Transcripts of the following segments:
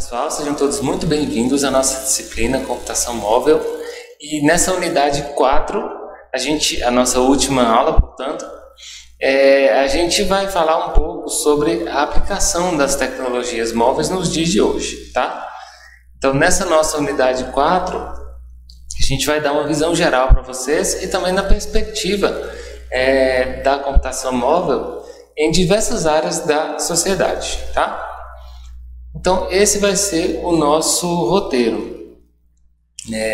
pessoal, sejam todos muito bem-vindos à nossa disciplina Computação Móvel. E nessa unidade 4, a nossa última aula, portanto, a gente vai falar um pouco sobre a aplicação das tecnologias móveis nos dias de hoje, tá? Então, nessa nossa unidade 4, a gente vai dar uma visão geral para vocês e também na perspectiva da computação móvel em diversas áreas da sociedade, tá? Então, esse vai ser o nosso roteiro.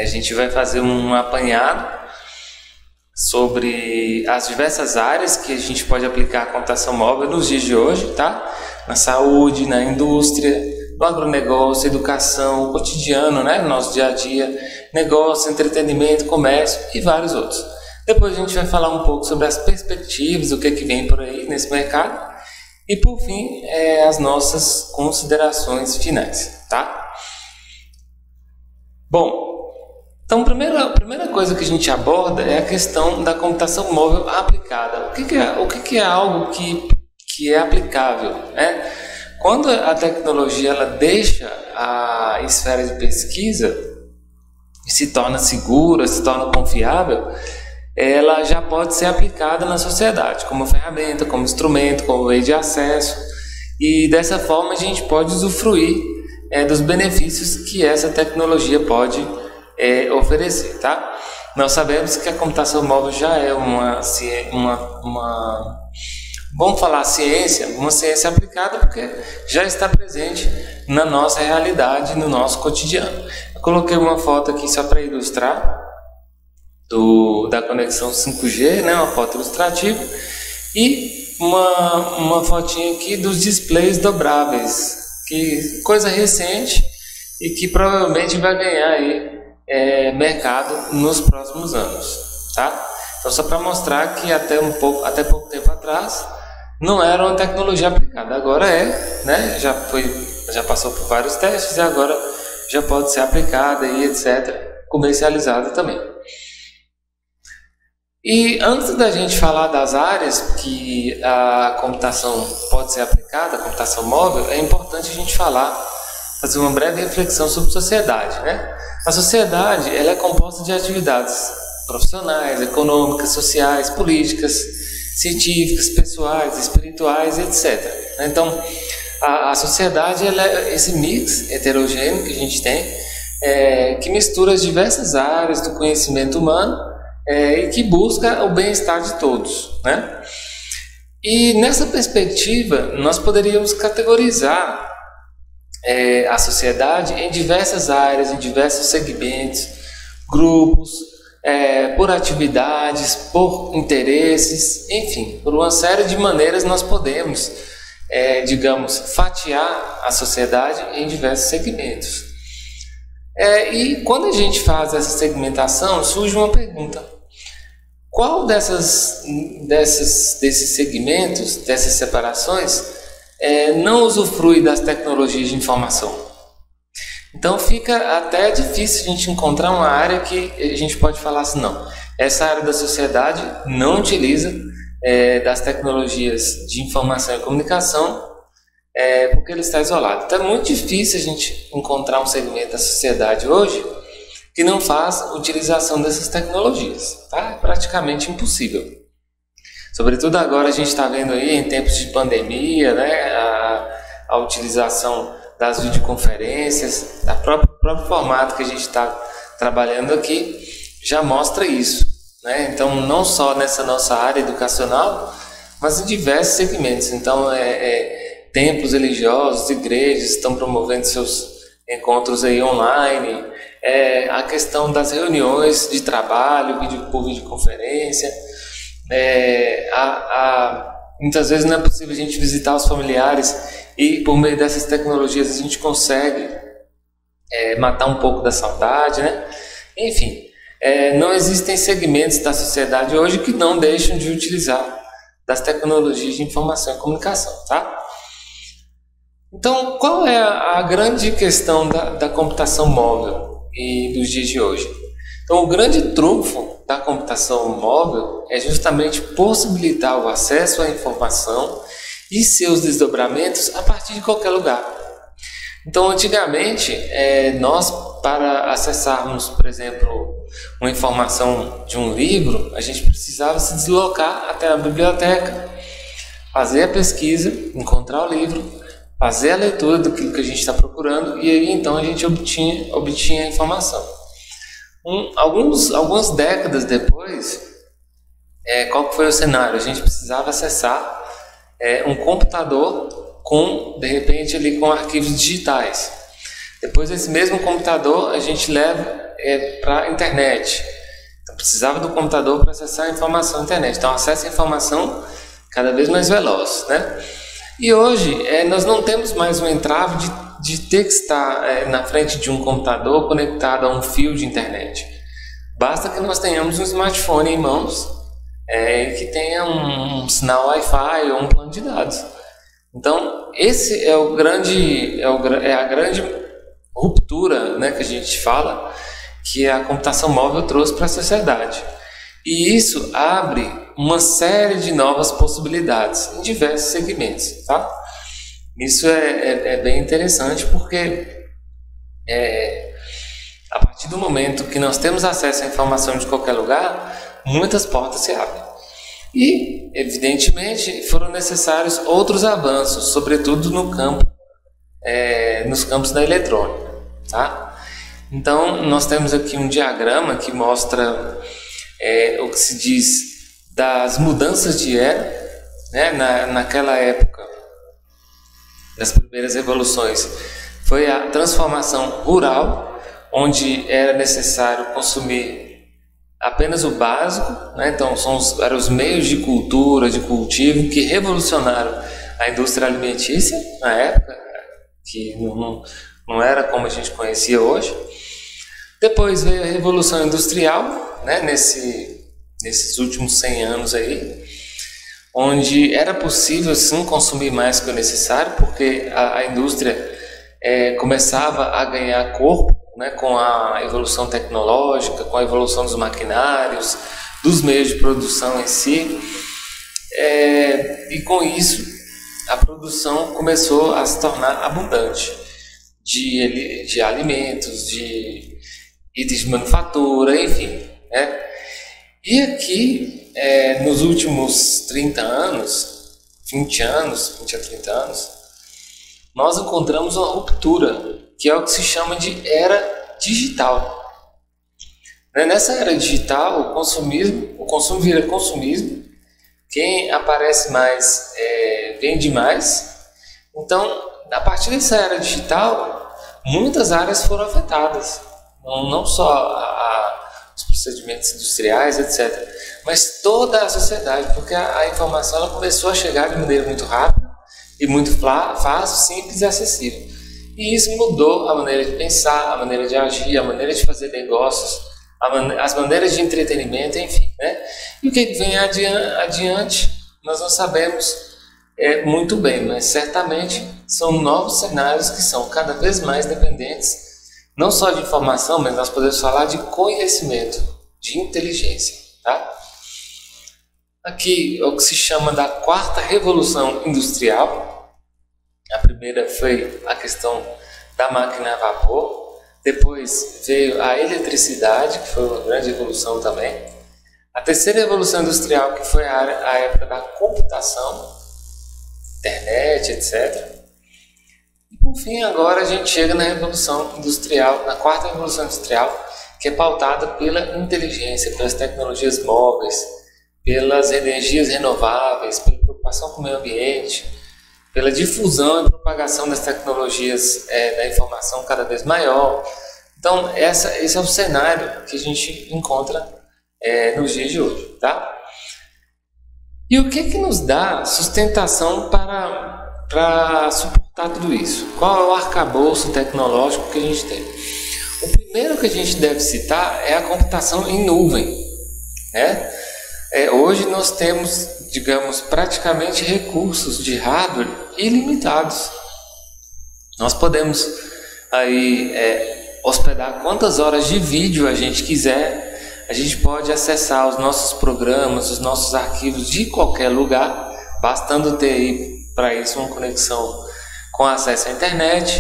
A gente vai fazer um apanhado sobre as diversas áreas que a gente pode aplicar a computação móvel nos dias de hoje, tá? Na saúde, na indústria, no agronegócio, educação, cotidiano, né? No nosso dia a dia, negócio, entretenimento, comércio e vários outros. Depois a gente vai falar um pouco sobre as perspectivas, o que vem por aí nesse mercado. E por fim, as nossas considerações finais, tá? Bom, então a primeira coisa que a gente aborda é a questão da computação móvel aplicada. O que é algo que é aplicável, né? Quando a tecnologia ela deixa a esfera de pesquisa e se torna segura, se torna confiável, ela já pode ser aplicada na sociedade, como ferramenta, como instrumento, como meio de acesso, e dessa forma a gente pode usufruir dos benefícios que essa tecnologia pode oferecer, tá? Nós sabemos que a computação móvel já é vamos falar uma ciência aplicada, porque já está presente na nossa realidade, no nosso cotidiano. Eu coloquei uma foto aqui só para ilustrar da conexão 5G, né, uma foto ilustrativa, e uma fotinha aqui dos displays dobráveis, que coisa recente e que provavelmente vai ganhar aí mercado nos próximos anos, tá? Então, só para mostrar que até pouco tempo atrás não era uma tecnologia aplicada, agora né? Já passou por vários testes e agora já pode ser aplicada e etc, comercializada também. E antes da gente falar das áreas que a computação pode ser aplicada, a computação móvel, é importante a gente fazer uma breve reflexão sobre sociedade, né? A sociedade ela é composta de atividades profissionais, econômicas, sociais, políticas, científicas, pessoais, espirituais, etc. Então, a sociedade ela é esse mix heterogêneo que a gente tem, que mistura as diversas áreas do conhecimento humano, e que busca o bem-estar de todos, né? E nessa perspectiva, nós poderíamos categorizar a sociedade em diversas áreas, em diversos segmentos, grupos, por atividades, por interesses, enfim, por uma série de maneiras nós podemos, fatiar a sociedade em diversos segmentos. E quando a gente faz essa segmentação, surge uma pergunta. Qual desses segmentos, dessas separações, não usufrui das tecnologias de informação? Então fica até difícil a gente encontrar uma área que a gente pode falar assim, não, essa área da sociedade não utiliza das tecnologias de informação e comunicação, porque ele está isolado. Então é muito difícil a gente encontrar um segmento da sociedade hoje que não faz utilização dessas tecnologias, tá? É praticamente impossível. Sobretudo agora a gente está vendo aí em tempos de pandemia, né, a utilização das videoconferências, o próprio formato que a gente está trabalhando aqui já mostra isso, né? Então não só nessa nossa área educacional, mas em diversos segmentos. Então templos religiosos, igrejas estão promovendo seus encontros aí online, a questão das reuniões de trabalho por videoconferência, muitas vezes não é possível a gente visitar os familiares e por meio dessas tecnologias a gente consegue matar um pouco da saudade, né? Enfim, não existem segmentos da sociedade hoje que não deixam de utilizar das tecnologias de informação e comunicação, tá? Então, qual é a grande questão da computação móvel e dos dias de hoje? Então, o grande trunfo da computação móvel é justamente possibilitar o acesso à informação e seus desdobramentos a partir de qualquer lugar. Então, antigamente, nós, para acessarmos, por exemplo, uma informação de um livro, a gente precisava se deslocar até a biblioteca, fazer a pesquisa, encontrar o livro, fazer a leitura daquilo que a gente está procurando, e aí então a gente obtinha a informação. Algumas décadas depois, qual que foi o cenário? A gente precisava acessar um computador com, de repente, ali com arquivos digitais. Depois desse mesmo computador, a gente leva para a internet. Então, precisava do computador para acessar a informação na internet. Então, acesso à informação cada vez mais veloz, né? E hoje, nós não temos mais um entrave de ter que estar na frente de um computador conectado a um fio de internet. Basta que nós tenhamos um smartphone em mãos que tenha um sinal Wi-Fi ou um plano de dados. Então, esse é a grande ruptura, né, que a gente fala, que a computação móvel trouxe para a sociedade. E isso abre uma série de novas possibilidades em diversos segmentos, tá? Isso é bem interessante porque a partir do momento que nós temos acesso à informação de qualquer lugar, muitas portas se abrem. E, evidentemente, foram necessários outros avanços, sobretudo nos campos da eletrônica, tá? Então, nós temos aqui um diagrama que mostra o que se diz das mudanças de era, né? Naquela época, das primeiras revoluções, foi a transformação rural, onde era necessário consumir apenas o básico, né? Então eram os meios de cultura, de cultivo, que revolucionaram a indústria alimentícia na época, que não era como a gente conhecia hoje. Depois veio a Revolução Industrial, né? Nesses últimos 100 anos aí, onde era possível sim consumir mais que o necessário, porque a indústria começava a ganhar corpo, né, com a evolução tecnológica, com a evolução dos maquinários, dos meios de produção em si, e com isso a produção começou a se tornar abundante de alimentos, de itens de manufatura, enfim, né? E aqui, nos últimos 30 anos, 20 a 30 anos, nós encontramos uma ruptura, que é o que se chama de era digital. Nessa era digital, o consumo vira consumismo, quem aparece mais vende mais. Então, a partir dessa era digital, muitas áreas foram afetadas, não só os procedimentos industriais, etc., mas toda a sociedade, porque a informação ela começou a chegar de maneira muito rápida e muito fácil, simples e acessível. E isso mudou a maneira de pensar, a maneira de agir, a maneira de fazer negócios, as maneiras de entretenimento, enfim, né? E o que vem adiante, nós não sabemos muito bem, mas certamente são novos cenários que são cada vez mais dependentes, não só de informação, mas nós podemos falar de conhecimento, de inteligência, tá? Aqui é o que se chama da quarta revolução industrial. A primeira foi a questão da máquina a vapor, depois veio a eletricidade, que foi uma grande evolução também. A terceira revolução industrial, que foi a época da computação, internet, etc. E por fim, agora a gente chega na revolução industrial, na quarta revolução industrial, que é pautada pela inteligência, pelas tecnologias móveis, pelas energias renováveis, pela preocupação com o meio ambiente, pela difusão e propagação das tecnologias da informação cada vez maior. Então, esse é o cenário que a gente encontra nos dias de hoje, tá? E o que nos dá sustentação para suportar tudo isso? Qual é o arcabouço tecnológico que a gente tem? O primeiro que a gente deve citar é a computação em nuvem, né? Hoje nós temos, digamos, praticamente recursos de hardware ilimitados. Nós podemos aí hospedar quantas horas de vídeo a gente quiser. A gente pode acessar os nossos programas, os nossos arquivos de qualquer lugar, bastando ter aí para isso uma conexão com acesso à internet.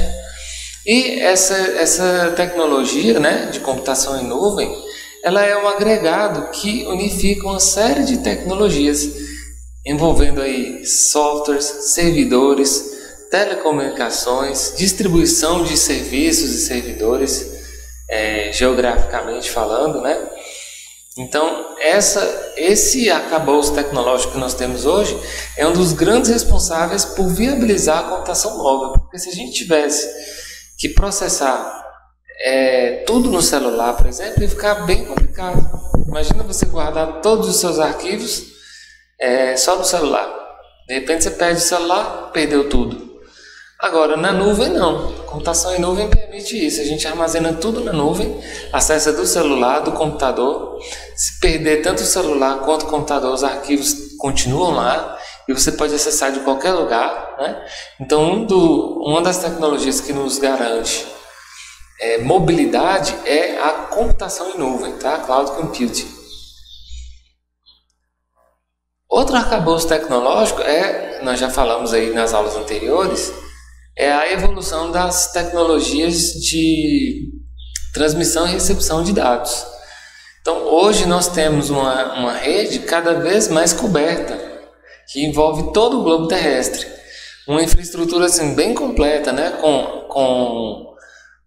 E essa tecnologia, né, de computação em nuvem, ela é um agregado que unifica uma série de tecnologias envolvendo aí softwares, servidores, telecomunicações, distribuição de serviços e servidores, geograficamente falando, né? Então, esse arcabouço tecnológico que nós temos hoje é um dos grandes responsáveis por viabilizar a computação móvel, porque se a gente tivesse que processar tudo no celular, por exemplo, ia ficar bem complicado. Imagina você guardar todos os seus arquivos só no celular. De repente você perde o celular, perdeu tudo. Agora, na nuvem não. A computação em nuvem permite isso. A gente armazena tudo na nuvem, acessa do celular, do computador. Se perder tanto o celular quanto o computador, os arquivos continuam lá e você pode acessar de qualquer lugar, né? Então, uma das tecnologias que nos garante mobilidade é a computação em nuvem, tá? Cloud Computing. Outro arcabouço tecnológico nós já falamos aí nas aulas anteriores, é a evolução das tecnologias de transmissão e recepção de dados. Então, hoje nós temos uma rede cada vez mais coberta, que envolve todo o globo terrestre. Uma infraestrutura assim, bem completa, né?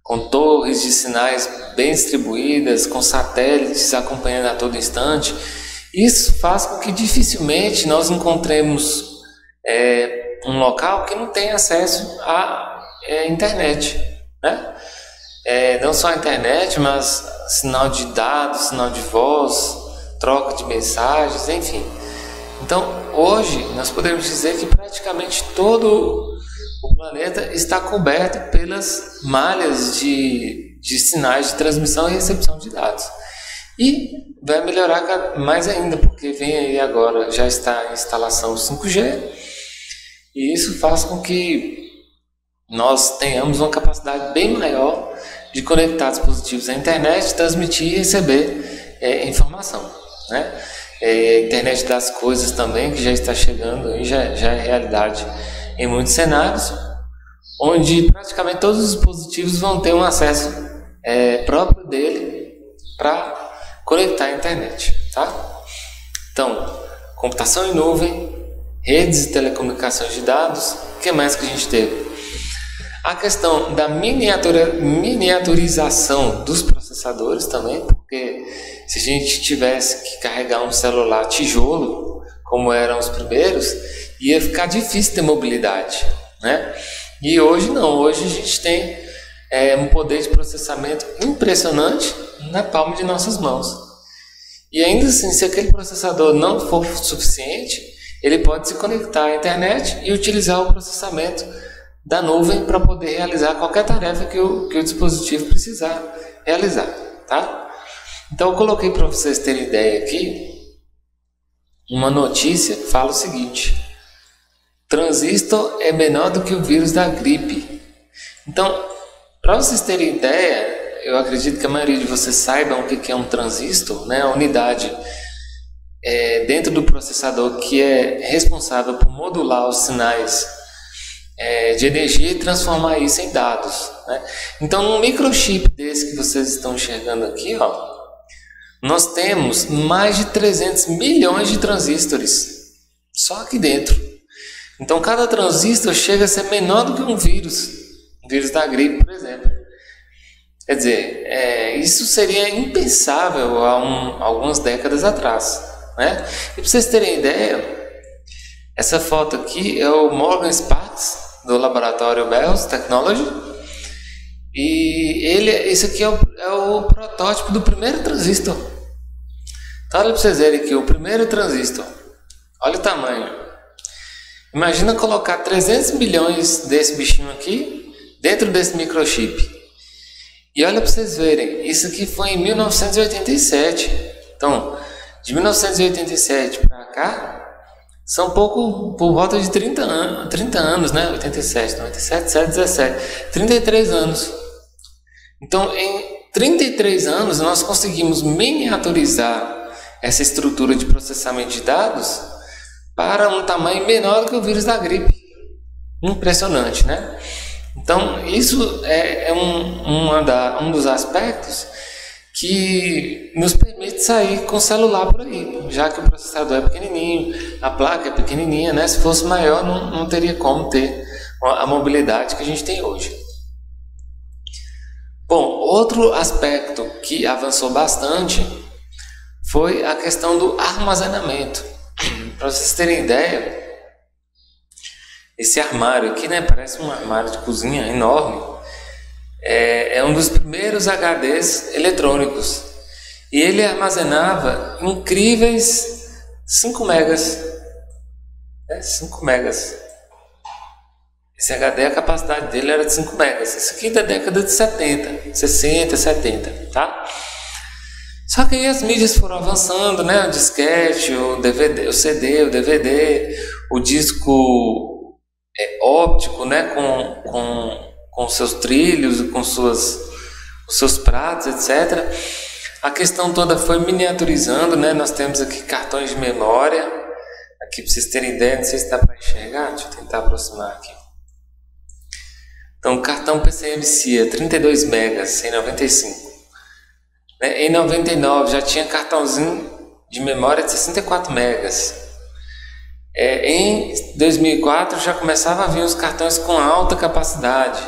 com torres de sinais bem distribuídas, com satélites acompanhando a todo instante. Isso faz com que dificilmente nós encontremos um local que não tem acesso à internet, né? Não só a internet, mas sinal de dados, sinal de voz, troca de mensagens, enfim. Então, hoje, nós podemos dizer que praticamente todo o planeta está coberto pelas malhas de sinais de transmissão e recepção de dados. E vai melhorar mais ainda, porque vem aí agora, já está em instalação 5G, e isso faz com que nós tenhamos uma capacidade bem maior de conectar dispositivos à internet, transmitir e receber informação, né? A internet das coisas também, que já está chegando, aí já é realidade em muitos cenários, onde praticamente todos os dispositivos vão ter um acesso próprio dele para conectar à internet, tá? Então, computação em nuvem, redes e telecomunicações de dados. O que mais que a gente teve? A questão da miniaturização dos processadores também, porque se a gente tivesse que carregar um celular tijolo, como eram os primeiros, ia ficar difícil ter mobilidade, né? E hoje não, hoje a gente tem um poder de processamento impressionante na palma de nossas mãos. E ainda assim, se aquele processador não for suficiente, ele pode se conectar à internet e utilizar o processamento da nuvem para poder realizar qualquer tarefa que o dispositivo precisar realizar, tá? Então eu coloquei para vocês terem ideia aqui uma notícia que fala o seguinte: transistor é menor do que o vírus da gripe. Então, para vocês terem ideia, eu acredito que a maioria de vocês saibam o que é um transistor, né? A unidade dentro do processador que é responsável por modular os sinais de energia e transformar isso em dados, né? Então, num microchip desse que vocês estão enxergando aqui, ó, nós temos mais de 300 milhões de transistores só aqui dentro. Então, cada transistor chega a ser menor do que um vírus da gripe, por exemplo. Quer dizer, isso seria impensável há algumas décadas atrás, né? E para vocês terem ideia, essa foto aqui é o Morgan Sparks, do laboratório Bell's Technology, e esse aqui é o protótipo do primeiro transistor. Então, olha para vocês verem aqui, o primeiro transistor, olha o tamanho. Imagina colocar 300 milhões desse bichinho aqui dentro desse microchip. E olha para vocês verem, isso aqui foi em 1987. Então, de 1987 para cá, são por volta de 30 anos, né? 87, 97, 17, 33 anos. Então, em 33 anos, nós conseguimos miniaturizar essa estrutura de processamento de dados para um tamanho menor do que o vírus da gripe. Impressionante, né? Então, isso é um dos aspectos que nos permite sair com o celular por aí, já que o processador é pequenininho, a placa é pequenininha, né? Se fosse maior, não teria como ter a mobilidade que a gente tem hoje. Bom, outro aspecto que avançou bastante foi a questão do armazenamento. Para vocês terem ideia, esse armário aqui, né, parece um armário de cozinha enorme, é um dos primeiros HDs eletrônicos. E ele armazenava incríveis 5 megas. 5 megas. Esse HD, a capacidade dele era de 5 megas. Isso aqui da década de 70, 60, 70, tá? Só que aí as mídias foram avançando, né? O disquete, o DVD, o CD, o DVD, o disco óptico, né? Com seus trilhos, com os seus pratos, etc. A questão toda foi miniaturizando, né? Nós temos aqui cartões de memória. Aqui para vocês terem ideia, não sei se dá para enxergar, deixa eu tentar aproximar aqui. Então, o cartão PCMC, 32 megas, 195. Em 99 já tinha cartãozinho de memória de 64 megas. Em 2004 já começava a vir os cartões com alta capacidade,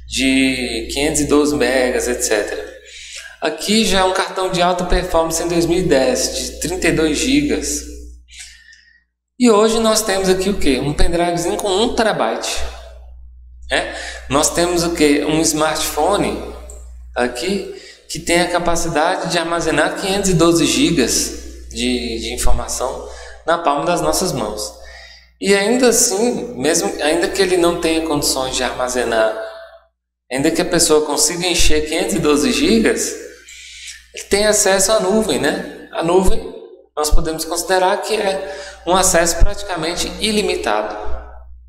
de 512 megas, etc. Aqui já é um cartão de alta performance em 2010, de 32 gigas. E hoje nós temos aqui o que? Um pendrivezinho com 1 terabyte. Nós temos o que? Um smartphone aqui que tem a capacidade de armazenar 512 gigas de informação na palma das nossas mãos. E ainda assim, ainda que ele não tenha condições de armazenar, ainda que a pessoa consiga encher 512 gigas, ele tem acesso à nuvem, né? A nuvem nós podemos considerar que é um acesso praticamente ilimitado,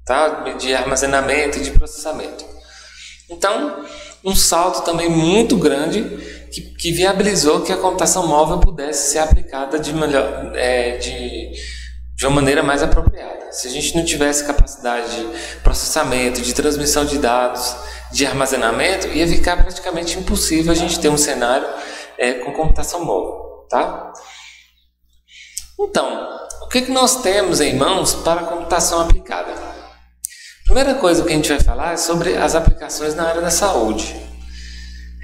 tá? De armazenamento e de processamento. Então, um salto também muito grande que viabilizou que a computação móvel pudesse ser aplicada de uma maneira mais apropriada. Se a gente não tivesse capacidade de processamento, de transmissão de dados, de armazenamento, ia ficar praticamente impossível a gente ter um cenário com computação móvel, tá? Então, o que nós temos em mãos para a computação aplicada? A primeira coisa que a gente vai falar é sobre as aplicações na área da saúde.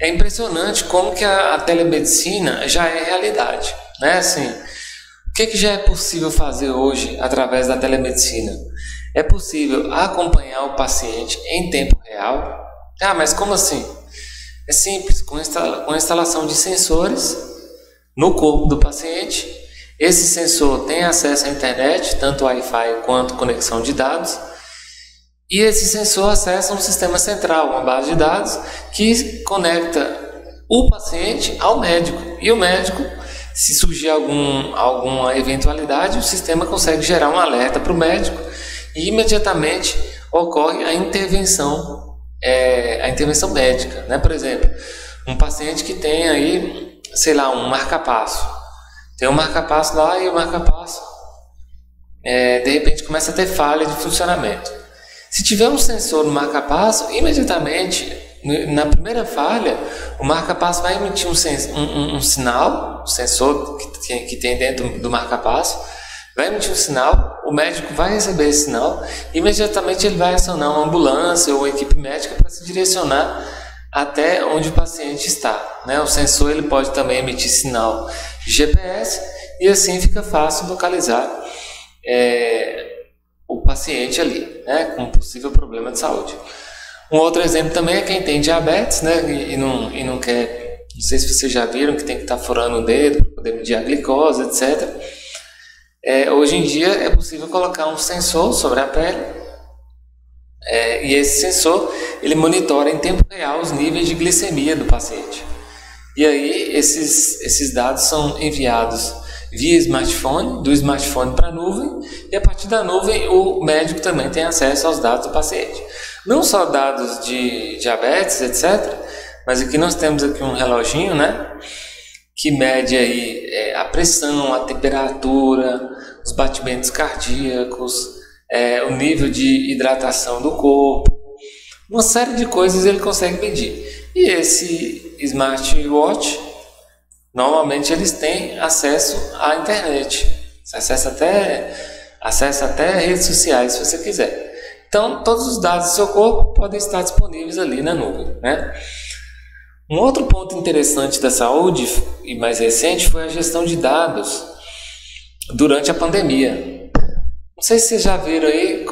É impressionante como que a telemedicina já é realidade, né? Assim, o que já é possível fazer hoje através da telemedicina? É possível acompanhar o paciente em tempo real. Ah, mas como assim? É simples, com a instalação de sensores no corpo do paciente. Esse sensor tem acesso à internet, tanto Wi-Fi quanto conexão de dados. E esse sensor acessa um sistema central, uma base de dados, que conecta o paciente ao médico. E o médico, se surgir alguma eventualidade, o sistema consegue gerar um alerta para o médico e imediatamente ocorre a intervenção médica, né? Por exemplo, um paciente que tem aí, sei lá, um marca-passo. Tem um marca-passo lá e o marca-passo de repente começa a ter falha de funcionamento. Se tiver um sensor no marca-passo, imediatamente, na primeira falha, o marca-passo vai emitir um sinal, o sensor que tem dentro do marca-passo, vai emitir um sinal, o médico vai receber esse sinal, e imediatamente ele vai acionar uma ambulância ou uma equipe médica para se direcionar até onde o paciente está, né? O sensor ele pode também emitir sinal de GPS e assim fica fácil localizar o paciente ali, né, com um possível problema de saúde. Um outro exemplo também é quem tem diabetes, né, e não quer, não sei se vocês já viram que tem que estar furando o dedo para poder medir a glicose, etc. Hoje em dia é possível colocar um sensor sobre a pele e esse sensor ele monitora em tempo real os níveis de glicemia do paciente. E aí esses dados são enviados via smartphone, do smartphone para a nuvem, e a partir da nuvem o médico também tem acesso aos dados do paciente. Não só dados de diabetes, etc., mas aqui nós temos aqui um reloginho, né, que mede aí a pressão, a temperatura, os batimentos cardíacos, o nível de hidratação do corpo, Uma série de coisas ele consegue medir. E esse smartwatch, normalmente eles têm acesso à internet. Você acessa até redes sociais se você quiser. Então, todos os dados do seu corpo podem estar disponíveis ali na nuvem, né? Um outro ponto interessante da saúde e mais recente foi a gestão de dados durante a pandemia. Não sei se vocês já viram aí,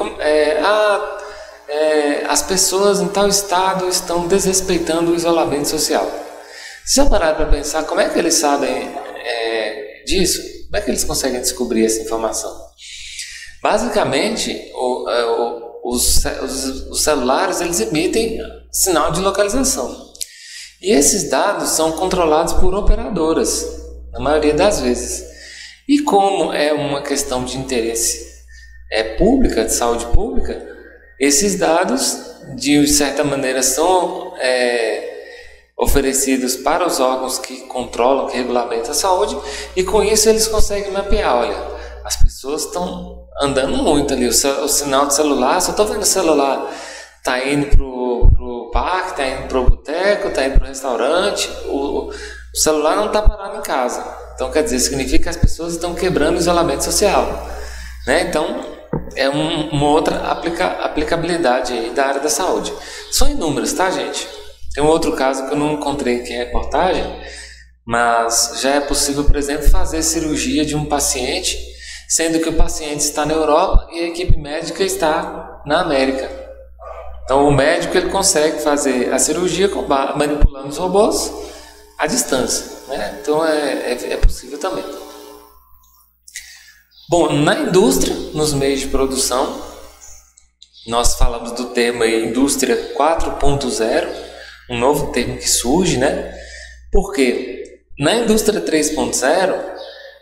as pessoas em tal estado estão desrespeitando o isolamento social. Vocês já pararam para pensar como é que eles sabem disso? Como é que eles conseguem descobrir essa informação? Basicamente, os celulares eles emitem sinal de localização. E esses dados são controlados por operadoras, na maioria das vezes. E como é uma questão de interesse pública, de saúde pública, esses dados, de certa maneira, são oferecidos para os órgãos que controlam, que regulamentam a saúde, e com isso eles conseguem mapear, olha, as pessoas estão andando muito ali, o sinal de celular, só estou vendo o celular, está indo para o parque, está indo para o boteco, está indo para o restaurante, o celular não está parado em casa. Então, quer dizer, significa que as pessoas estão quebrando o isolamento social, né? Então, é uma outra aplicabilidade aí da área da saúde. São inúmeras, tá, gente? Tem um outro caso que eu não encontrei aqui em reportagem, mas já é possível, por exemplo, fazer cirurgia de um paciente, sendo que o paciente está na Europa e a equipe médica está na América. Então, o médico ele consegue fazer a cirurgia manipulando os robôs à distância, né? Então, é possível também. Bom, na indústria, nos meios de produção, nós falamos do termo aí, indústria 4.0, um novo termo que surge, né? Porque na indústria 3.0,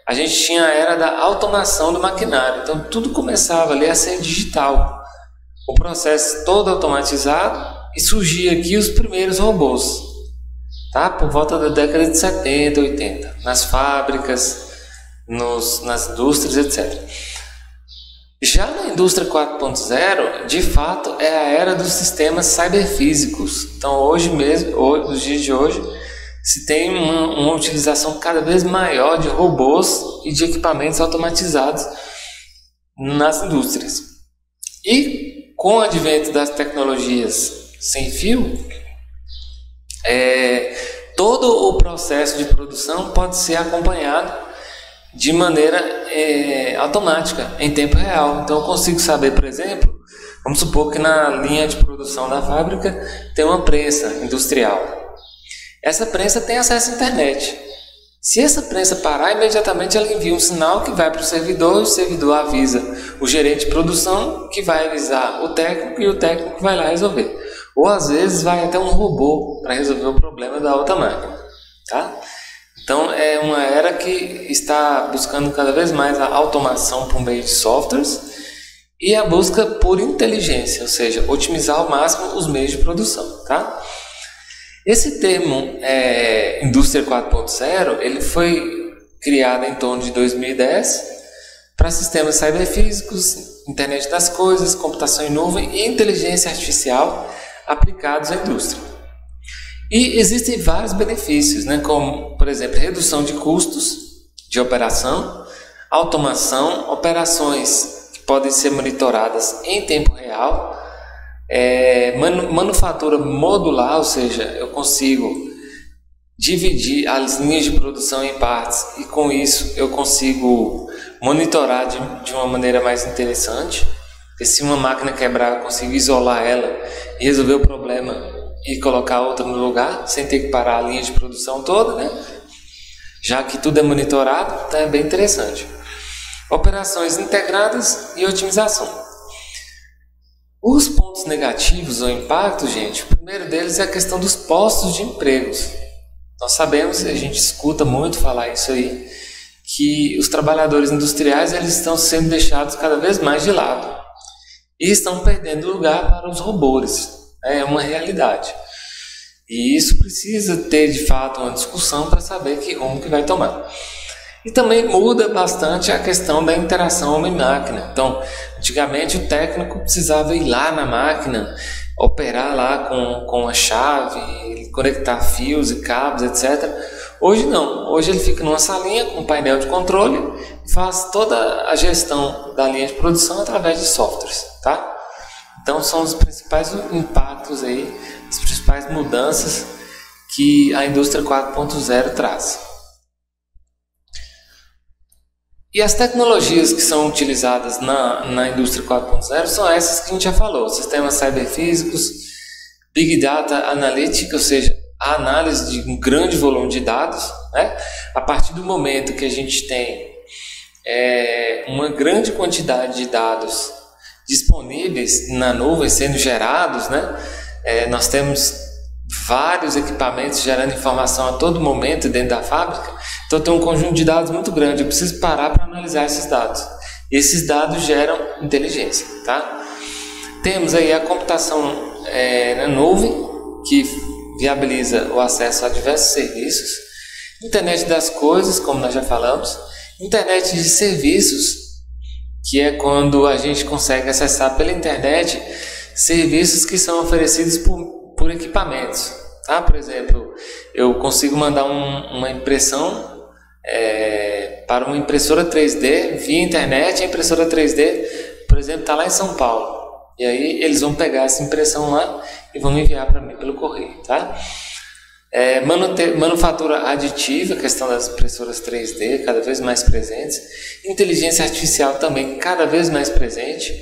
a gente tinha a era da automação do maquinário. Então, tudo começava ali a ser digital. O processo todo automatizado e surgia aqui os primeiros robôs, tá? Por volta da década de 70, 80, nas fábricas, nas indústrias, etc. Já na indústria 4.0, de fato, é a era dos sistemas cyberfísicos. Então, hoje mesmo, nos dias de hoje, se tem uma utilização cada vez maior de robôs e de equipamentos automatizados nas indústrias. E com o advento das tecnologias sem fio, todo o processo de produção pode ser acompanhado de maneira automática, em tempo real. Então eu consigo saber, por exemplo, vamos supor que na linha de produção da fábrica tem uma prensa industrial. Essa prensa tem acesso à internet. Se essa prensa parar, imediatamente ela envia um sinal que vai para o servidor, e o servidor avisa o gerente de produção, que vai avisar o técnico, e o técnico vai lá resolver. Ou às vezes vai até um robô para resolver o problema da outra máquina, tá? Então é uma era que está buscando cada vez mais a automação por meio de softwares e a busca por inteligência, ou seja, otimizar ao máximo os meios de produção, tá? Esse termo, Indústria 4.0, ele foi criado em torno de 2010 para sistemas cyberfísicos, internet das coisas, computação em nuvem e inteligência artificial aplicados à indústria. E existem vários benefícios, né, como, por exemplo, redução de custos de operação, automação, operações que podem ser monitoradas em tempo real, manufatura modular, ou seja, eu consigo dividir as linhas de produção em partes e com isso eu consigo monitorar de uma maneira mais interessante, porque se uma máquina quebrar eu consigo isolar ela e resolver o problema e colocar outra no lugar sem ter que parar a linha de produção toda, né? Já que tudo é monitorado, então é bem interessante. Operações integradas e otimização. Os pontos negativos ou impactos, gente, o primeiro deles é a questão dos postos de empregos. Nós sabemos, a gente escuta muito falar isso aí, que os trabalhadores industriais eles estão sendo deixados cada vez mais de lado e estão perdendo lugar para os robôs. É uma realidade. E isso precisa ter, de fato, uma discussão para saber que rumo que vai tomar. E também muda bastante a questão da interação homem-máquina. Então, antigamente o técnico precisava ir lá na máquina, operar lá com a chave, conectar fios e cabos, etc. Hoje não, hoje ele fica numa salinha com um painel de controle e faz toda a gestão da linha de produção através de softwares, tá? Então são os principais impactos aí, as principais mudanças que a indústria 4.0 traz. E as tecnologias que são utilizadas na indústria 4.0 são essas que a gente já falou: sistemas cyberfísicos, Big Data Analytics, ou seja, a análise de um grande volume de dados, né? A partir do momento que a gente tem uma grande quantidade de dados disponíveis na nuvem sendo gerados, né? Nós temos vários equipamentos gerando informação a todo momento dentro da fábrica, então tem um conjunto de dados muito grande, eu preciso parar para analisar esses dados. E esses dados geram inteligência, tá? Temos aí a computação na nuvem, que viabiliza o acesso a diversos serviços, internet das coisas, como nós já falamos, internet de serviços, que é quando a gente consegue acessar pela internet serviços que são oferecidos por equipamentos, tá? Por exemplo, eu consigo mandar uma impressão para uma impressora 3D via internet. A impressora 3D, por exemplo, está lá em São Paulo, e aí eles vão pegar essa impressão lá e vão enviar para mim pelo correio, tá? Manufatura aditiva, a questão das impressoras 3D cada vez mais presentes, inteligência artificial também cada vez mais presente,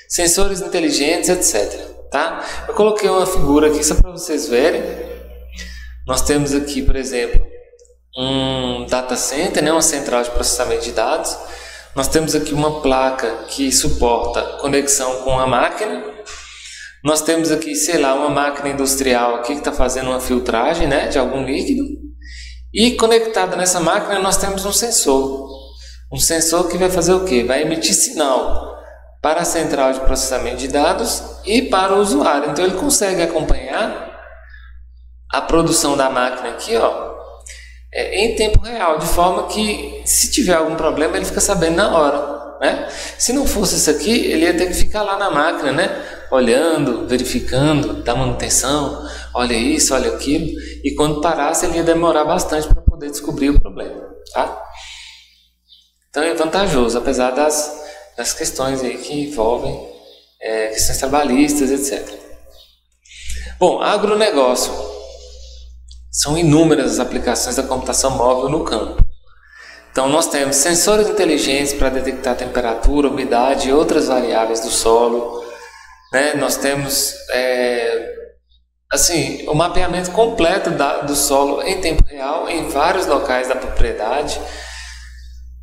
sensores inteligentes, etc. Tá? Eu coloquei uma figura aqui só para vocês verem. Nós temos aqui, por exemplo, um data center, né, uma central de processamento de dados. Nós temos aqui uma placa que suporta conexão com a máquina. Nós temos aqui, sei lá, uma máquina industrial aqui que está fazendo uma filtragem, né, de algum líquido. E conectado nessa máquina nós temos um sensor. Um sensor que vai fazer o quê? Vai emitir sinal para a central de processamento de dados e para o usuário. Então ele consegue acompanhar a produção da máquina aqui, ó, em tempo real, de forma que se tiver algum problema ele fica sabendo na hora, né? Se não fosse isso aqui, ele ia ter que ficar lá na máquina, né, olhando, verificando, dar manutenção, olha isso, olha aquilo, e quando parasse ele ia demorar bastante para poder descobrir o problema, tá? Então é vantajoso, apesar das questões aí que envolvem questões trabalhistas, etc. Bom, agronegócio. São inúmeras as aplicações da computação móvel no campo. Então nós temos sensores inteligentes para detectar temperatura, umidade e outras variáveis do solo, né? Nós temos o mapeamento completo do solo em tempo real em vários locais da propriedade.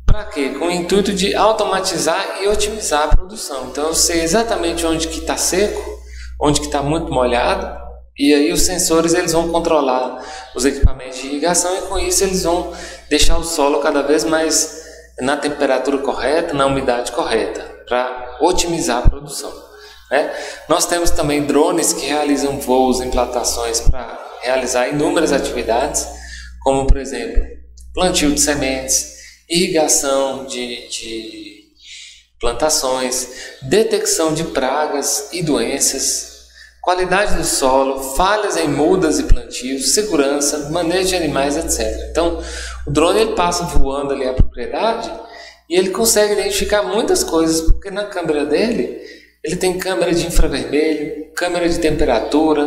Para quê? Com o intuito de automatizar e otimizar a produção. Então eu sei exatamente onde que está seco, onde que está muito molhado, e aí os sensores eles vão controlar os equipamentos de irrigação e com isso eles vão deixar o solo cada vez mais na temperatura correta, na umidade correta, para otimizar a produção, né? Nós temos também drones que realizam voos em plantações para realizar inúmeras atividades, como por exemplo plantio de sementes, irrigação de plantações, detecção de pragas e doenças, qualidade do solo, falhas em mudas e plantios, segurança, manejo de animais, etc. Então, o drone ele passa voando ali a propriedade e ele consegue identificar muitas coisas, porque na câmera dele, ele tem câmera de infravermelho, câmera de temperatura,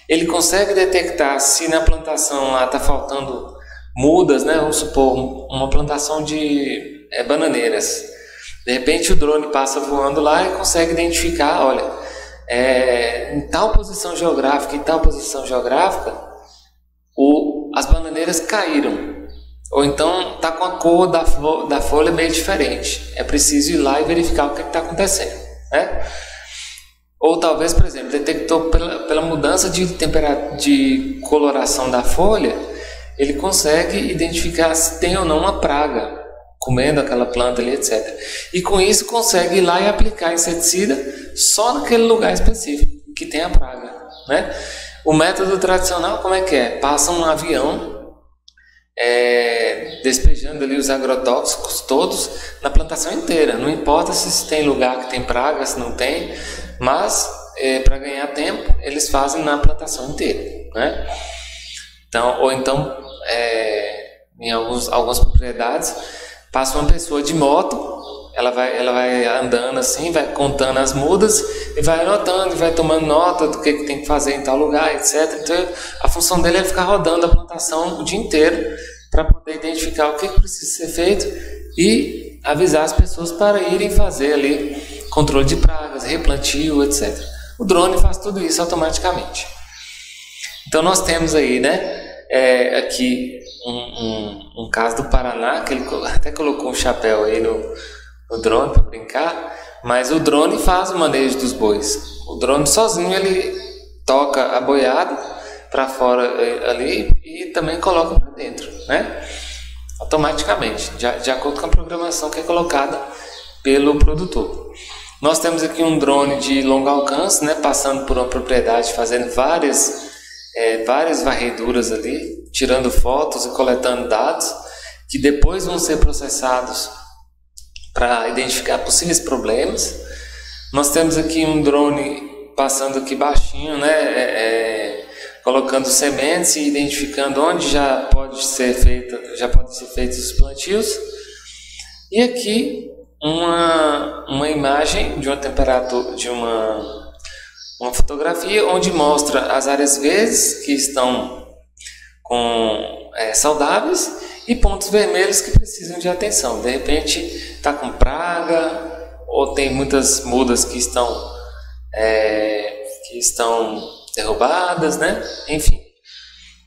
ele consegue detectar se na plantação lá está faltando mudas, né? Vamos supor, uma plantação de bananeiras. De repente o drone passa voando lá e consegue identificar, olha, em tal posição geográfica e tal posição geográfica, as bananeiras caíram. Ou então está com a cor da folha meio diferente. É preciso ir lá e verificar o que está acontecendo, né? Ou talvez, por exemplo, detectou pela mudança de coloração da folha, ele consegue identificar se tem ou não uma praga comendo aquela planta ali, etc. E com isso consegue ir lá e aplicar inseticida só naquele lugar específico que tem a praga, né? O método tradicional como é que é? Passa um avião despejando ali os agrotóxicos todos na plantação inteira. Não importa se tem lugar que tem praga, se não tem, mas para ganhar tempo eles fazem na plantação inteira, né? Então, ou então, em algumas propriedades, passa uma pessoa de moto, ela vai andando assim, vai contando as mudas e vai anotando, e vai tomando nota do que tem que fazer em tal lugar, etc. Então, a função dele é ficar rodando a plantação o dia inteiro para poder identificar o que precisa ser feito e avisar as pessoas para irem fazer ali controle de pragas, replantio, etc. O drone faz tudo isso automaticamente. Então, nós temos aí, né, aqui um caso do Paraná, que ele até colocou um chapéu aí no drone para brincar, mas o drone faz o manejo dos bois. O drone sozinho ele toca a boiada para fora ali e também coloca para dentro, né? Automaticamente, de acordo com a programação que é colocada pelo produtor. Nós temos aqui um drone de longo alcance, né, passando por uma propriedade, fazendo várias varreduras ali, tirando fotos e coletando dados que depois vão ser processados para identificar possíveis problemas. Nós temos aqui um drone passando aqui baixinho, né, colocando sementes e identificando onde já podem ser feitos os plantios. E aqui uma imagem de uma temperatura, de uma fotografia onde mostra as áreas verdes que estão saudáveis e pontos vermelhos que precisam de atenção. De repente está com praga ou tem muitas mudas que estão derrubadas, né? Enfim.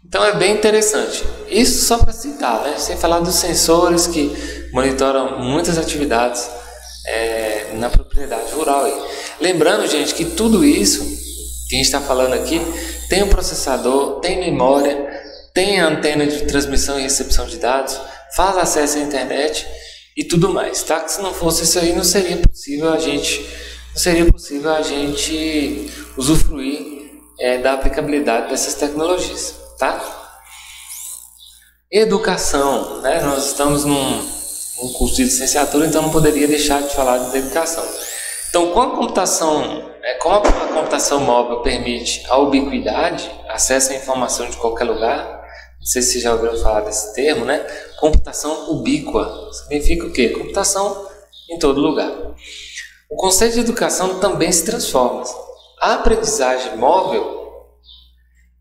Então é bem interessante. Isso só para citar, né? Sem falar dos sensores que monitoram muitas atividades na propriedade rural aí. Lembrando, gente, que tudo isso que a gente está falando aqui tem um processador, tem memória, tem a antena de transmissão e recepção de dados, faz acesso à internet e tudo mais, tá? Que se não fosse isso aí, não seria possível a gente usufruir da aplicabilidade dessas tecnologias, tá? Educação, né? Nós estamos num curso de licenciatura, então não poderia deixar de falar de educação. Então, como a computação móvel permite a ubiquidade, acesso à informação de qualquer lugar, não sei se vocês já ouviram falar desse termo, né? Computação ubíqua. Significa o quê? Computação em todo lugar. O conceito de educação também se transforma. A aprendizagem móvel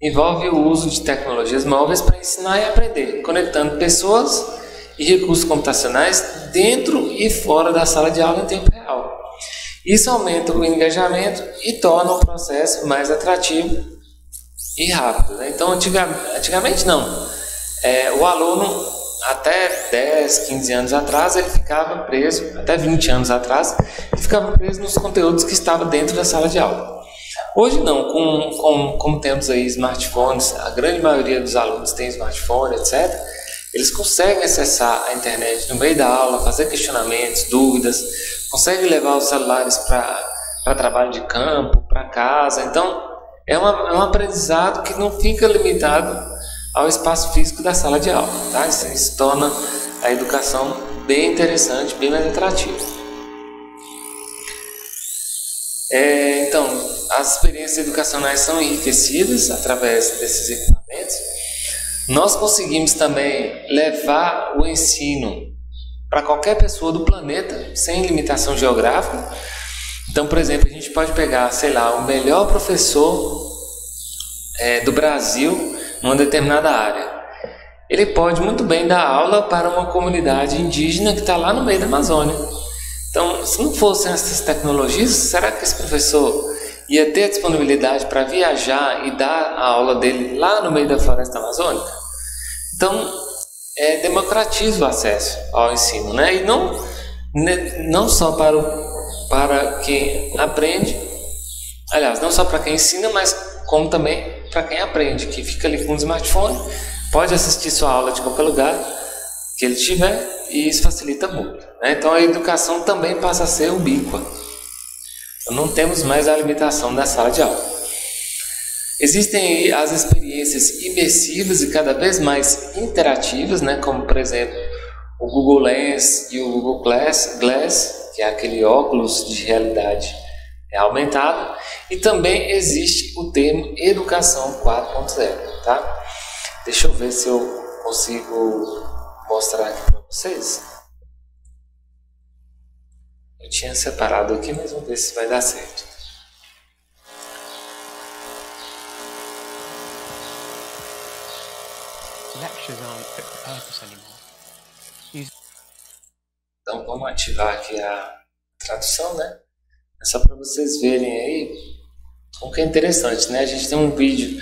envolve o uso de tecnologias móveis para ensinar e aprender, conectando pessoas e recursos computacionais dentro e fora da sala de aula em tempo real. Isso aumenta o engajamento e torna o processo mais atrativo e rápido, né? Então, antigamente não. O aluno, até 10, 15 anos atrás, ele ficava preso, até 20 anos atrás, ele ficava preso nos conteúdos que estavam dentro da sala de aula. Hoje não, como temos aí smartphones, a grande maioria dos alunos tem smartphone, etc., eles conseguem acessar a internet no meio da aula, fazer questionamentos, dúvidas, conseguem levar os celulares para trabalho de campo, para casa. Então, é um aprendizado que não fica limitado ao espaço físico da sala de aula, tá? Isso torna a educação bem interessante, bem mais atrativa. Então, as experiências educacionais são enriquecidas através desses equipamentos. Nós conseguimos também levar o ensino para qualquer pessoa do planeta, sem limitação geográfica. Então, por exemplo, a gente pode pegar, sei lá, o melhor professor do Brasil numa determinada área. Ele pode muito bem dar aula para uma comunidade indígena que está lá no meio da Amazônia. Então, se não fossem essas tecnologias, será que esse professor ia ter a disponibilidade para viajar e dar a aula dele lá no meio da floresta amazônica? Então, democratiza o acesso ao ensino, né? E não só para quem aprende, aliás, não só para quem ensina, mas como também para quem aprende, que fica ali com um smartphone, pode assistir sua aula de qualquer lugar que ele tiver, e isso facilita muito, né? Então, a educação também passa a ser ubíqua. Não temos mais a limitação da sala de aula. Existem as experiências imersivas e cada vez mais interativas, né? Como, por exemplo, o Google Lens e o Google Glass, que é aquele óculos de realidade aumentada, e também existe o termo Educação 4.0, tá? Deixa eu ver se eu consigo mostrar aqui para vocês. Eu tinha separado aqui, mas vamos ver se vai dar certo. Então vamos ativar aqui a tradução, né? É só para vocês verem aí como que é interessante, né? A gente tem um vídeo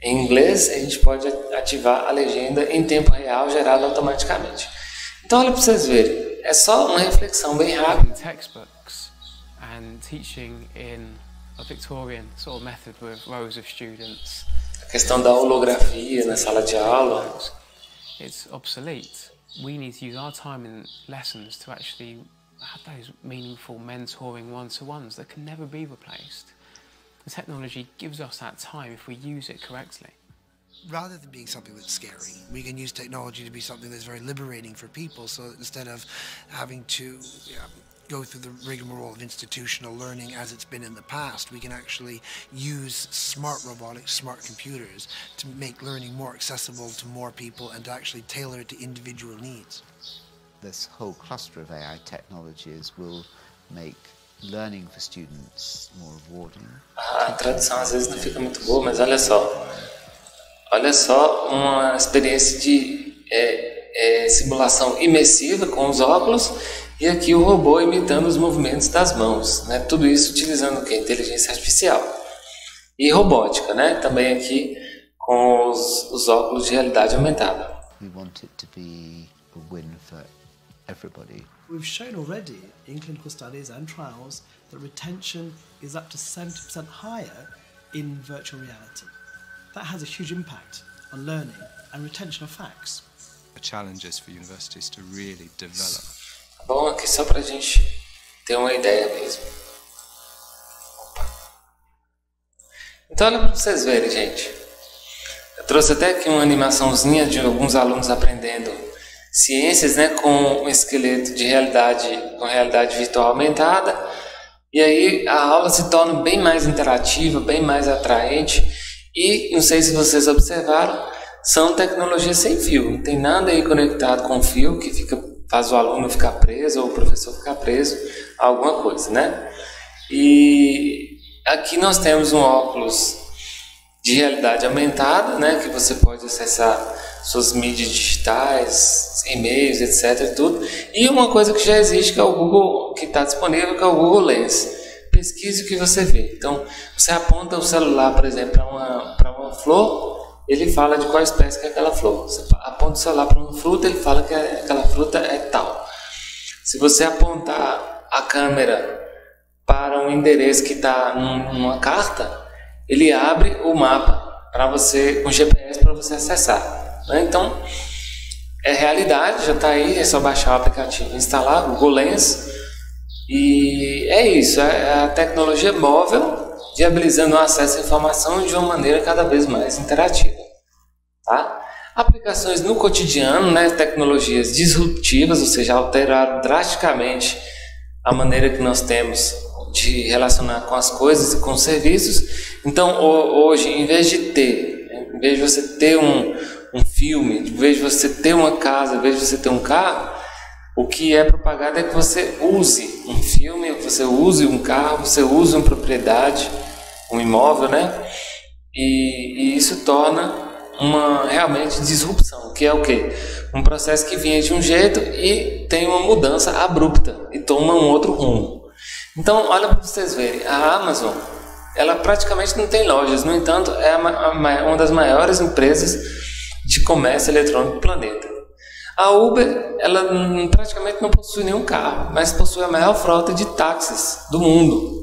em inglês, a gente pode ativar a legenda em tempo real gerada automaticamente. Então olha para vocês verem, é só uma reflexão bem rápida. Textbooks and teaching in a Victorian sort of method with rows of students. A questão da holografia na sala de aula. It's obsolete. We need to use our time in lessons to actually have those meaningful mentoring one-to-ones that can never be replaced. The technology gives us that time if we use it correctly. Rather than being something that's scary, we can use technology to be something that's very liberating for people. So instead of having to go through the rigmarole of institutional learning as it's been in the past, we can actually use smart robotics, smart computers to make learning more accessible to more people and to actually tailor it to individual needs. This whole cluster of AI technologies will make learning for students more rewarding. A tradução às vezes não fica muito boa, mas olha só. Olha só uma experiência de simulação imersiva com os óculos e aqui o robô imitando os movimentos das mãos, né? Tudo isso utilizando o quê? Inteligência artificial e robótica, né? Também aqui com os óculos de realidade aumentada. We want it to be a win for everybody. We've shown already in clinical studies and trials that retention is up to 70% higher in virtual reality. That has a huge impact on learning and retention of facts. The challenges for universities to really develop. Bom, aqui só pra gente ter uma ideia mesmo. Opa. Então olha para vocês verem, gente. Eu trouxe até aqui uma animaçãozinha de alguns alunos aprendendo ciências, né, com um esqueleto de com realidade virtual aumentada. E aí a aula se torna bem mais interativa, bem mais atraente. E, não sei se vocês observaram, são tecnologias sem fio. Não tem nada aí conectado com fio que faz o aluno ficar preso ou o professor ficar preso a alguma coisa, né? E aqui nós temos um óculos de realidade aumentada, né? Que você pode acessar suas mídias digitais, e-mails, etc. Tudo. E uma coisa que já existe, que é o Google, que está disponível, que é o Google Lens. Pesquise o que você vê. Então, você aponta o celular, por exemplo, para uma flor, ele fala de qual espécie que é aquela flor. Você aponta o celular para uma fruta, ele fala que aquela fruta é tal. Se você apontar a câmera para um endereço que está numa carta, ele abre o mapa para você, com GPS, para você acessar. Né? Então, é realidade, já está aí, é só baixar o aplicativo e instalar, o Google Lens. E é isso, é a tecnologia móvel viabilizando o acesso à informação de uma maneira cada vez mais interativa. Tá? Aplicações no cotidiano, né, tecnologias disruptivas, ou seja, alteraram drasticamente a maneira que nós temos de relacionar com as coisas e com os serviços. Então, hoje, em vez de você ter um filme, em vez de você ter uma casa, em vez de você ter um carro, o que é propagado é que você use um filme, você use um carro, você use uma propriedade, um imóvel, né? E isso torna uma realmente disrupção, que é o quê? Um processo que vinha de um jeito e tem uma mudança abrupta e toma um outro rumo. Então, olha para vocês verem, a Amazon, ela praticamente não tem lojas, no entanto, é uma das maiores empresas de comércio eletrônico do planeta. A Uber, ela praticamente não possui nenhum carro, mas possui a maior frota de táxis do mundo.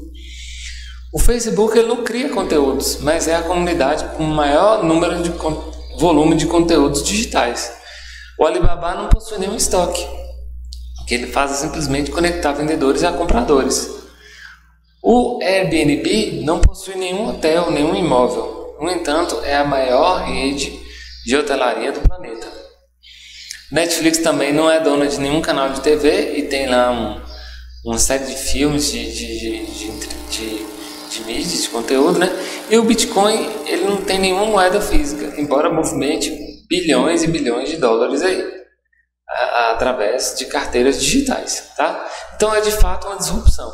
O Facebook, ele não cria conteúdos, mas é a comunidade com o maior volume de conteúdos digitais. O Alibaba não possui nenhum estoque. O que ele faz é simplesmente conectar vendedores a compradores. O Airbnb não possui nenhum hotel, nenhum imóvel. No entanto, é a maior rede de hotelaria do planeta. Netflix também não é dona de nenhum canal de TV e tem lá uma série de filmes de mídia, de conteúdo, né? E o Bitcoin, ele não tem nenhuma moeda física, embora movimente bilhões e bilhões de dólares aí, através de carteiras digitais, tá? Então é de fato uma disrupção.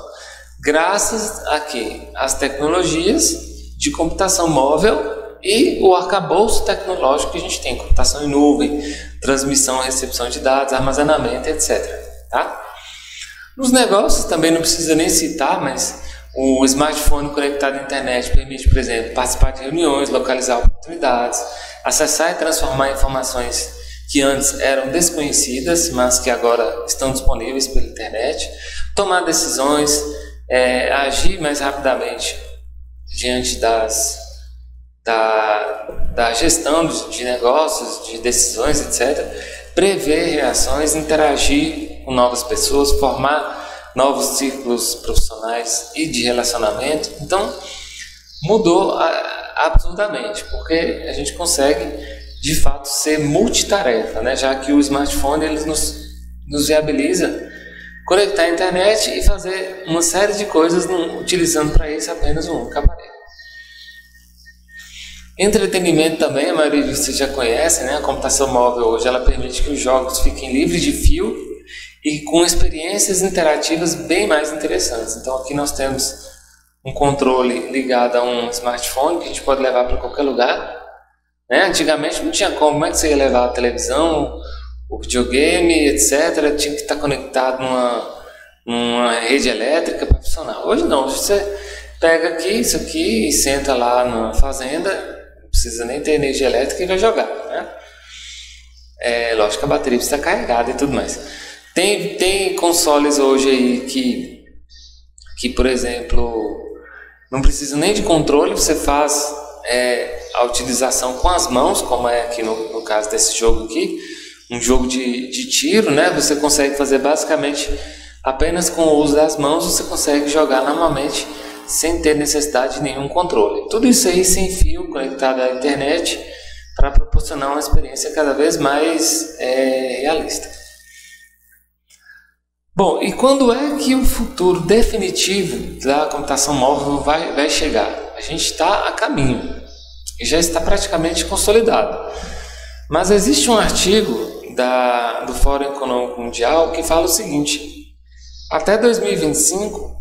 Graças a quê? As tecnologias de computação móvel e o arcabouço tecnológico que a gente tem, computação em nuvem, transmissão e recepção de dados, armazenamento, etc. Tá? Nos negócios também não precisa nem citar, mas o smartphone conectado à internet permite, por exemplo, participar de reuniões, localizar oportunidades, acessar e transformar informações que antes eram desconhecidas, mas que agora estão disponíveis pela internet, tomar decisões, agir mais rapidamente diante da gestão de negócios, de decisões, etc. Prever reações, interagir com novas pessoas, formar novos círculos profissionais e de relacionamento. Então, mudou absurdamente, porque a gente consegue, de fato, ser multitarefa, né? Já que o smartphone ele nos viabiliza conectar a internet e fazer uma série de coisas utilizando para isso apenas um único aparelho. Entretenimento também, a maioria de vocês já conhece, né? A computação móvel hoje ela permite que os jogos fiquem livres de fio e com experiências interativas bem mais interessantes. Então aqui nós temos um controle ligado a um smartphone que a gente pode levar para qualquer lugar, né? Antigamente não tinha como é que você ia levar a televisão, o videogame, etc. Tinha que estar conectado numa rede elétrica para funcionar. Hoje não, hoje você pega aqui isso aqui e senta lá na fazenda, não precisa nem ter energia elétrica e vai jogar, né? Lógico que a bateria precisa estar carregada e tudo mais. Tem consoles hoje aí que, por exemplo, não precisa nem de controle, você faz a utilização com as mãos, como é aqui no caso desse jogo aqui, um jogo de tiro, né? Você consegue fazer basicamente apenas com o uso das mãos, você consegue jogar normalmente sem ter necessidade de nenhum controle. Tudo isso aí sem fio, conectado à internet, para proporcionar uma experiência cada vez mais realista. Bom, e quando é que o futuro definitivo da computação móvel vai chegar? A gente está a caminho e já está praticamente consolidado. Mas existe um artigo do Fórum Econômico Mundial que fala o seguinte: até 2025,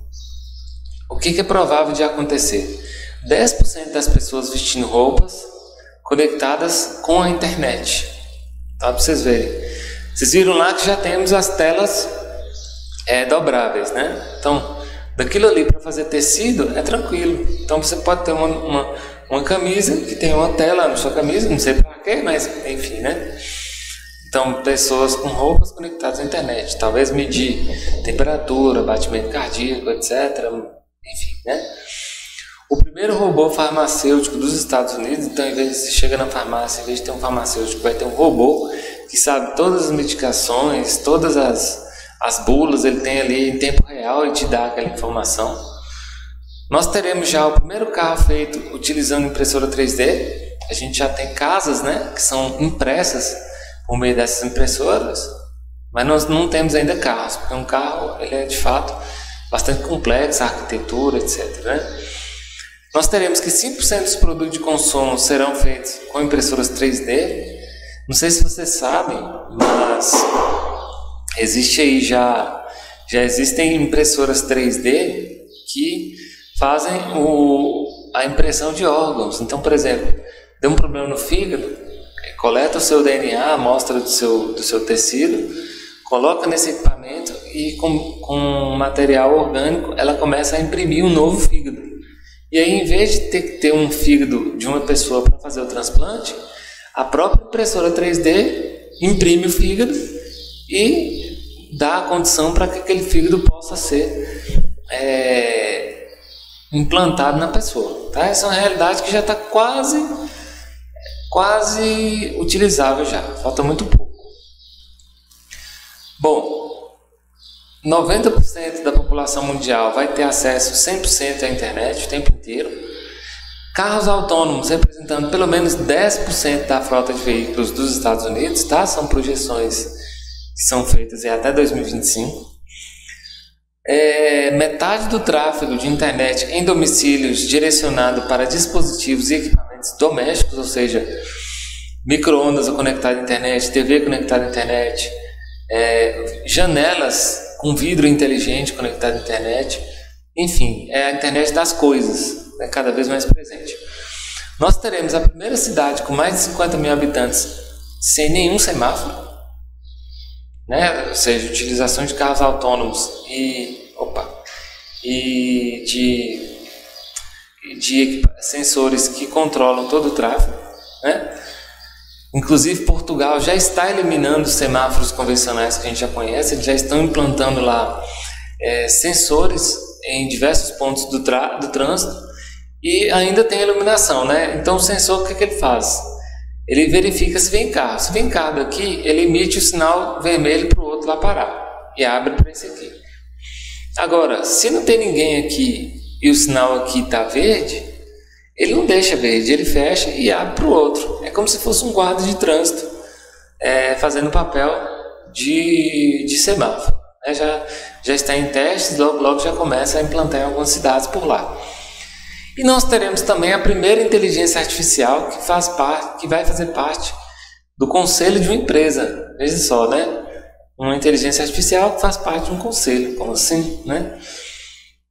o que é provável de acontecer? 10% das pessoas vestindo roupas conectadas com a internet. Tá, para vocês verem. Vocês viram lá que já temos as telas dobráveis, né? Então, daquilo ali para fazer tecido é tranquilo. Então você pode ter uma camisa que tem uma tela na sua camisa, não sei para quê, mas enfim, né? Então, pessoas com roupas conectadas à internet, talvez medir temperatura, batimento cardíaco, etc. Enfim, né? O primeiro robô farmacêutico dos Estados Unidos, então, em vez de você chegar na farmácia, em vez de ter um farmacêutico, vai ter um robô que sabe todas as medicações, todas as bulas, ele tem ali em tempo real e te dá aquela informação. Nós teremos já o primeiro carro feito utilizando impressora 3D. A gente já tem casas, né, que são impressas por meio dessas impressoras, mas nós não temos ainda carros, porque um carro ele é de fato bastante complexo, a arquitetura, etc. Né? Nós teremos que 5% dos produtos de consumo serão feitos com impressoras 3D. Não sei se vocês sabem, mas existe aí já existem impressoras 3D que fazem a impressão de órgãos. Então, por exemplo, deu um problema no fígado, coleta o seu DNA, a amostra do seu tecido, coloca nesse equipamento e com material orgânico ela começa a imprimir um novo fígado. E aí, em vez de ter que ter um fígado de uma pessoa para fazer o transplante, a própria impressora 3D imprime o fígado e dá a condição para que aquele fígado possa ser implantado na pessoa. Tá? Essa é uma realidade que já está quase utilizável já, falta muito pouco. Bom, 90% da população mundial vai ter acesso 100% à internet o tempo inteiro. Carros autônomos representando pelo menos 10% da frota de veículos dos Estados Unidos, tá? São projeções que são feitas até 2025. metade do tráfego de internet em domicílios direcionado para dispositivos e equipamentos domésticos, ou seja, micro-ondas conectado à internet, TV conectada à internet, janelas com vidro inteligente conectado à internet, enfim, é a internet das coisas, cada vez mais presente. Nós teremos a primeira cidade com mais de 50 mil habitantes sem nenhum semáforo, né? Ou seja, utilização de carros autônomos e de sensores que controlam todo o tráfego, né? Inclusive Portugal já está eliminando os semáforos convencionais que a gente já conhece, eles já estão implantando lá sensores em diversos pontos do trânsito e ainda tem iluminação, né? Então o sensor, o que ele faz? Ele verifica se vem carro. Se vem carro aqui, ele emite o sinal vermelho para o outro lá parar e abre para esse aqui. Agora, se não tem ninguém aqui e o sinal aqui está verde, ele não deixa verde, ele fecha e abre para o outro. É como se fosse um guarda de trânsito fazendo papel de semáforo. Já está em testes, logo já começa a implantar em algumas cidades por lá. E nós teremos também a primeira inteligência artificial que vai fazer parte do conselho de uma empresa. Veja só, né? Uma inteligência artificial que faz parte de um conselho. Como assim, né?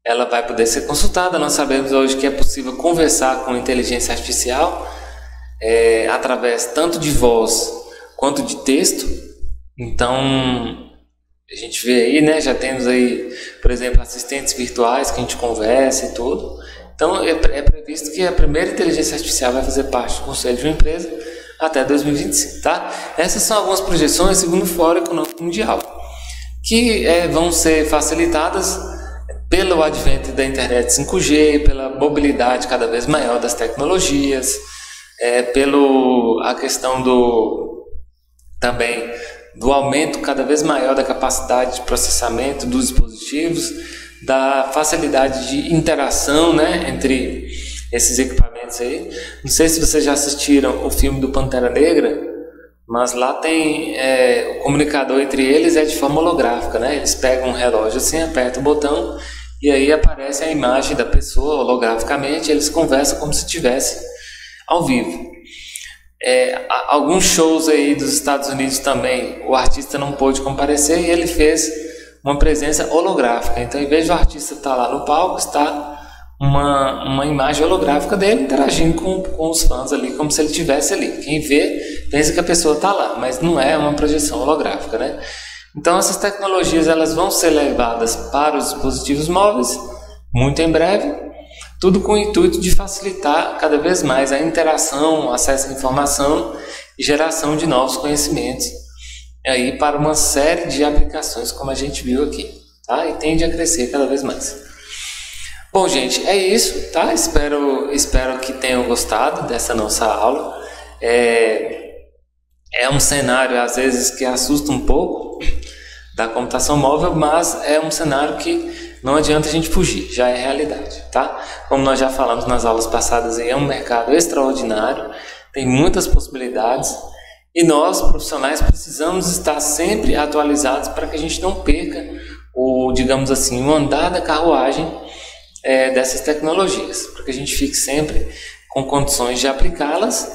Ela vai poder ser consultada. Nós sabemos hoje que é possível conversar com inteligência artificial através tanto de voz quanto de texto. Então, a gente vê aí, né? Já temos aí, por exemplo, assistentes virtuais que a gente conversa e tudo. Então, é previsto que a primeira inteligência artificial vai fazer parte do conselho de uma empresa até 2025, tá? Essas são algumas projeções segundo o Fórum Econômico Mundial, que vão ser facilitadas pelo advento da internet 5G, pela mobilidade cada vez maior das tecnologias, a questão também do aumento cada vez maior da capacidade de processamento dos dispositivos, da facilidade de interação, né, entre esses equipamentos aí. Não sei se vocês já assistiram o filme do Pantera Negra, mas lá tem o comunicador entre eles de forma holográfica, né? Eles pegam um relógio assim, apertam o botão e aí aparece a imagem da pessoa holograficamente, eles conversam como se estivesse ao vivo. Alguns shows aí dos Estados Unidos também, o artista não pôde comparecer e ele fez uma presença holográfica. Então, em vez do artista estar lá no palco, está uma imagem holográfica dele interagindo com os fãs ali, como se ele estivesse ali. Quem vê, pensa que a pessoa está lá, mas não é uma projeção holográfica, né? Então, essas tecnologias elas vão ser levadas para os dispositivos móveis muito em breve, tudo com o intuito de facilitar cada vez mais a interação, o acesso à informação e geração de novos conhecimentos aí para uma série de aplicações como a gente viu aqui, tá? E tende a crescer cada vez mais. Bom, gente, é isso, tá? Espero que tenham gostado dessa nossa aula. É um cenário às vezes que assusta um pouco da computação móvel, mas é um cenário que não adianta a gente fugir, já é realidade, tá? Como nós já falamos nas aulas passadas, é um mercado extraordinário, tem muitas possibilidades. E nós, profissionais, precisamos estar sempre atualizados para que a gente não perca digamos assim, o andar da carruagem dessas tecnologias, para que a gente fique sempre com condições de aplicá-las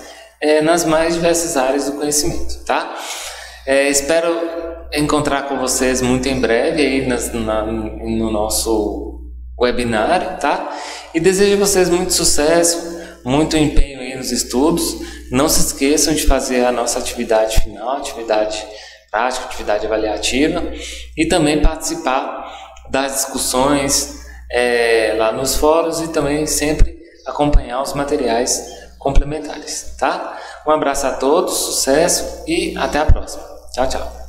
nas mais diversas áreas do conhecimento, tá? Espero encontrar com vocês muito em breve aí no nosso webinar, tá? E desejo a vocês muito sucesso, muito empenho aí nos estudos. Não se esqueçam de fazer a nossa atividade final, atividade prática, atividade avaliativa, e também participar das discussões lá nos fóruns e também sempre acompanhar os materiais complementares, tá? Um abraço a todos, sucesso e até a próxima. Tchau, tchau.